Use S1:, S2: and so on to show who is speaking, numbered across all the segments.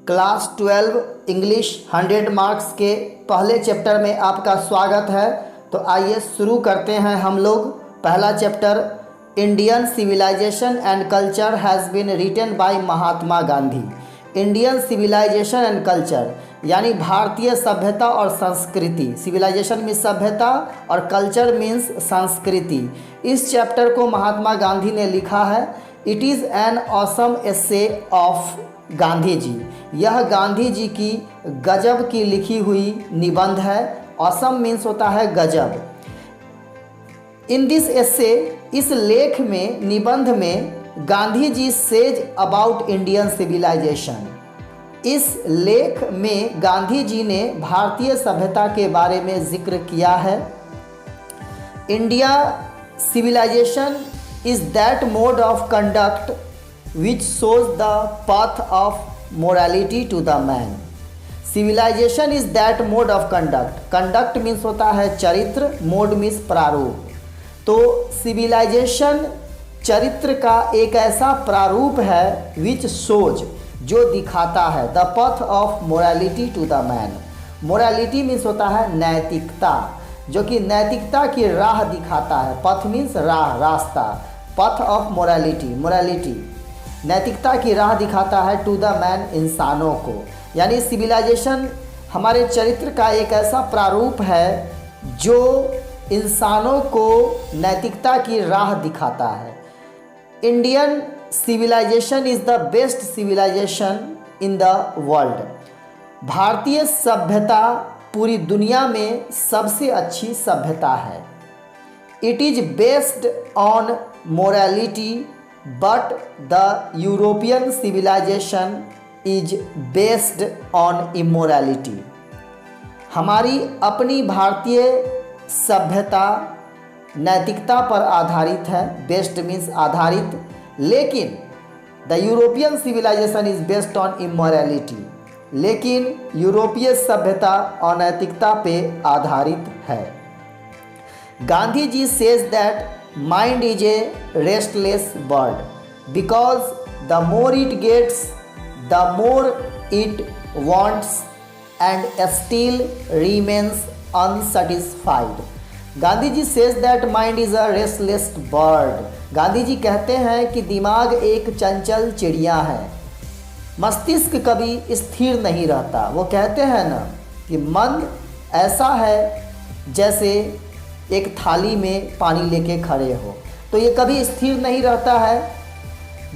S1: Class 12 English 100 marks के पहले chapter में आपका स्वागत है। तो आइए शुरू करते हैं हम लोग। पहला chapter, Indian civilisation and culture has been written by Mahatma Gandhi. Indian civilisation and culture यानी भारतीय सभ्यता और संस्कृति। सिविलाइजेशन मीन्स सभ्यता और कल्चर मीन्स संस्कृति। इस चैप्टर को महात्मा गांधी ने लिखा है। It is an awesome essay of Gandhi ji. यह गांधी जी की गजब की लिखी हुई निबंध है। ऑसम मीन्स होता है गजब। इन दिस एसे, इस लेख में, निबंध में, Gandhi ji says about Indian civilisation. इस लेख में गांधी जी ने भारतीय सभ्यता के बारे में जिक्र किया है। India civilisation is that mode of conduct which shows the path of morality to the man. Civilization is that mode of conduct. Conduct means होता है चरित्र, mode means प्रारूप। तो civilization चरित्र का एक ऐसा प्रारूप है which shows, जो दिखाता है, the path of morality to the man. Morality means होता है नैतिकता, जो कि नैतिकता की राह दिखाता है। पथ means राह, रास्ता। path of morality, morality नैतिकता की राह दिखाता है। टू द मैन, इंसानों को। यानी सिविलाइजेशन हमारे चरित्र का एक ऐसा प्रारूप है जो इंसानों को नैतिकता की राह दिखाता है। Indian civilisation is the best civilisation in the world. भारतीय सभ्यता पूरी दुनिया में सबसे अच्छी सभ्यता है। It is based on morality but the European civilization is based on immorality. हमारी अपनी भारतीय सभ्यता नैतिकता पर आधारित है। बेस्ड मीन्स आधारित, लेकिन the European civilization is based on immorality. लेकिन यूरोपीय सभ्यता अनैतिकता पे आधारित है। Gandhi ji says that mind is a restless bird because the more it gets, the more it wants and still remains unsatisfied. Gandhi ji says that mind is a restless bird. Gandhi ji कहते हैं कि दिमाग एक चंचल चिड़िया है। मस्तिष्क कभी स्थिर नहीं रहता। वो कहते हैं ना कि मन ऐसा है जैसे एक थाली में पानी लेके खड़े हो, तो ये कभी स्थिर नहीं रहता है।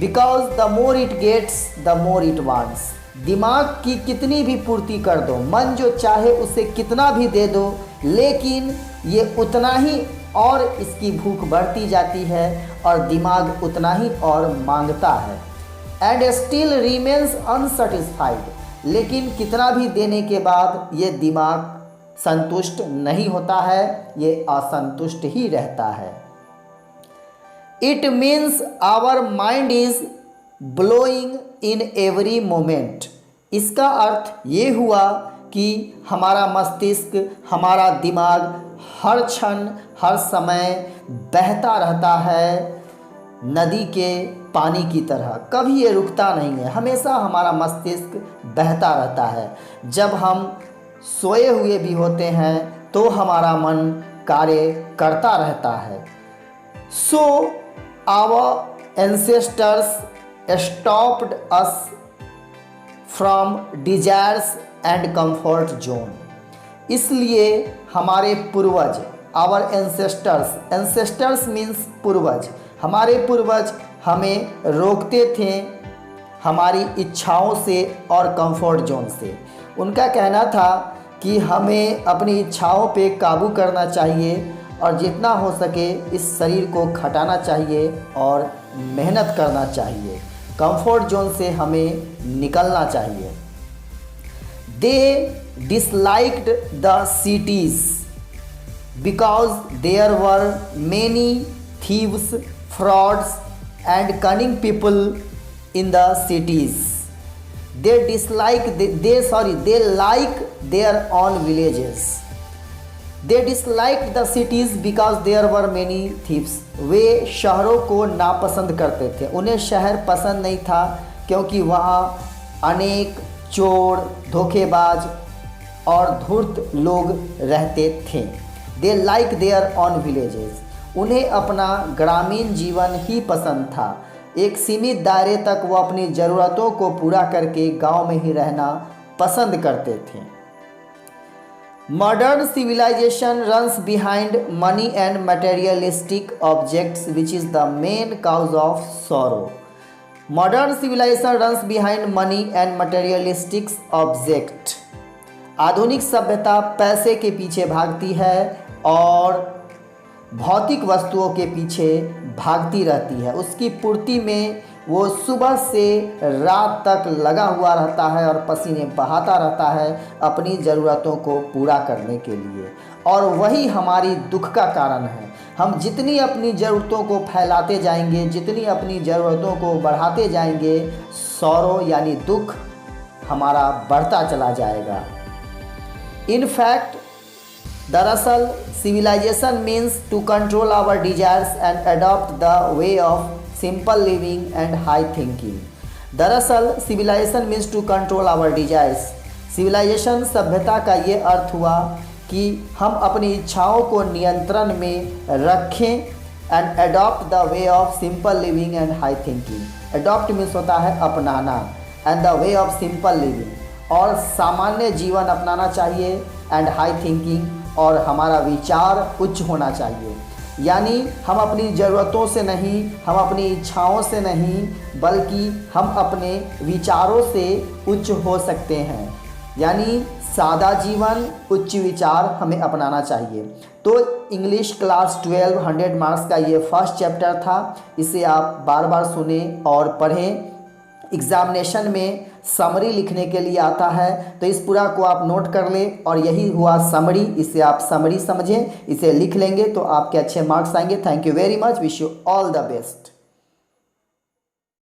S1: Because the more it gets the more it wants. दिमाग की कितनी भी पूर्ति कर दो, मन जो चाहे उसे कितना भी दे दो, लेकिन ये उतना ही और इसकी भूख बढ़ती जाती है और दिमाग उतना ही और मांगता है। And still remains unsatisfied. लेकिन कितना भी देने के बाद ये दिमाग संतुष्ट नहीं होता है, ये असंतुष्ट ही रहता है। It means our mind is blowing in every moment. इसका अर्थ ये हुआ कि हमारा मस्तिष्क, हमारा दिमाग हर क्षण, हर समय बहता रहता है नदी के पानी की तरह। कभी ये रुकता नहीं है, हमेशा हमारा मस्तिष्क बहता रहता है। जब हम सोए हुए भी होते हैं तो हमारा मन कार्य करता रहता है। So our ancestors stopped us from desires and comfort zone. इसलिए हमारे पूर्वज, आवर एंसेस्टर्स, एंसेस्टर्स मीन्स पूर्वज, हमारे पूर्वज हमें रोकते थे हमारी इच्छाओं से और कंफर्ट जोन से। उनका कहना था कि हमें अपनी इच्छाओं पे काबू करना चाहिए और जितना हो सके इस शरीर को खटाना चाहिए और मेहनत करना चाहिए। कंफर्ट जोन से हमें निकलना चाहिए। They disliked the cities because there were many thieves, frauds and cunning people in the cities. They like their own villages. They disliked the cities because there were many thieves. वे शहरों को नापसंद करते थे। उन्हें शहर पसंद नहीं था क्योंकि वहाँ अनेक चोर, धोखेबाज और धूर्त लोग रहते थे। They like there on villages, उन्हें अपना ग्रामीण जीवन ही पसंद था। एक सीमित दायरे तक वो अपनी ज़रूरतों को पूरा करके गांव में ही रहना पसंद करते थे। Modern civilisation runs behind money and materialistic objects which is the main cause of sorrow. Modern civilisation runs behind money and materialistic object. आधुनिक सभ्यता पैसे के पीछे भागती है और भौतिक वस्तुओं के पीछे भागती रहती है। उसकी पूर्ति में वो सुबह से रात तक लगा हुआ रहता है और पसीने बहाता रहता है अपनी ज़रूरतों को पूरा करने के लिए, और वही हमारी दुख का कारण है। हम जितनी अपनी ज़रूरतों को फैलाते जाएंगे, जितनी अपनी ज़रूरतों को बढ़ाते जाएंगे, सौरो यानी दुख हमारा बढ़ता चला जाएगा। इनफैक्ट दरअसल civilization means to control our desires and adopt the way of simple living and high thinking. दरअसल civilization means to control our desires. Civilization सभ्यता का ये अर्थ हुआ कि हम अपनी इच्छाओं को नियंत्रण में रखें and adopt the way of simple living and high thinking. Adopt means होता है अपनाना, and the way of simple living, और सामान्य जीवन अपनाना चाहिए, एंड हाई थिंकिंग, और हमारा विचार उच्च होना चाहिए। यानी हम अपनी ज़रूरतों से नहीं, हम अपनी इच्छाओं से नहीं, बल्कि हम अपने विचारों से उच्च हो सकते हैं। यानी सादा जीवन, उच्च विचार हमें अपनाना चाहिए। तो इंग्लिश क्लास 12 100 मार्क्स का ये फर्स्ट चैप्टर था। इसे आप बार बार सुने और पढ़ें। एग्जामिनेशन में समरी लिखने के लिए आता है, तो इस पूरा को आप नोट कर लें, और यही हुआ समरी। इसे आप समरी समझें, इसे लिख लेंगे तो आपके अच्छे मार्क्स आएंगे। Thank you very much, wish you all the best.